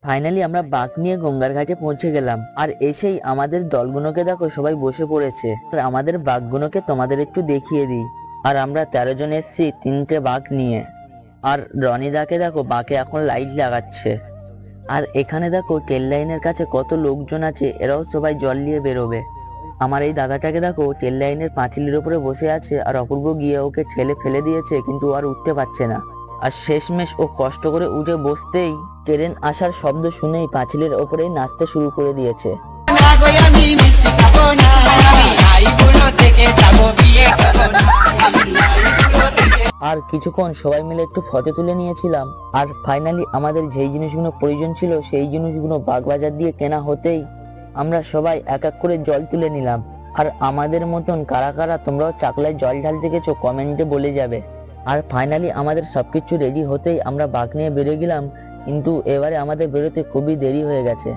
Finally আমরা বাঘ নিয়ে গঙ্গার ঘাটে পৌঁছে গেলাম। আর এসেই আমাদের দলগুলোকে দেখো সবাই বসে পড়েছে। আর আমাদের বাঘগুলোকে তোমাদের একটু দেখিয়ে দিই। আর আমরা 13 জন এসেছি 3টে বাঘ নিয়ে। আর রনিদাকে দেখো বাঘে এখন লাইট লাগাচ্ছে। আর এখানে দেখো ট্রেন লাইনের কাছে কত লোকজন আছে, এরাও সবাই জল নিয়ে বেরোবে। আমার এই দাদাটাকে দেখো ট্রেন লাইনের পাঁচিলের উপরে বসে আছে, আর অপূর্ব গিয়ে ওকে ঠেলে ফেলে দিয়েছে, কিন্তু আর উঠতে পারছে না। আর শেষমেশ ও কষ্ট করে উঠে বসতেই ট্রেন আসার শব্দ শুনেই পাঁচিলের ওপরেই নাচতে শুরু করে দিয়েছে। আর কিছুক্ষণ সবাই মিলে একটু ফটো তুলে নিয়েছিলাম। আর ফাইনালি আমাদের যেই জিনিসগুলো প্রয়োজন ছিল সেই জিনিসগুলো বাগবাজার দিয়ে কেনা হতেই আমরা সবাই এক এক করে জল তুলে নিলাম। আর আমাদের মতন কারা কারা তোমরাও চাকলায় জল ঢালতে গেছো কমেন্টে বলে যাবে। আর ফাইনালি আমাদের সবকিছু রেডি হতেই আমরা বাঘ নিয়ে বেরিয়ে গেলাম, কিন্তু এবারে আমাদের বেরোতে খুবই দেরি হয়ে গেছে।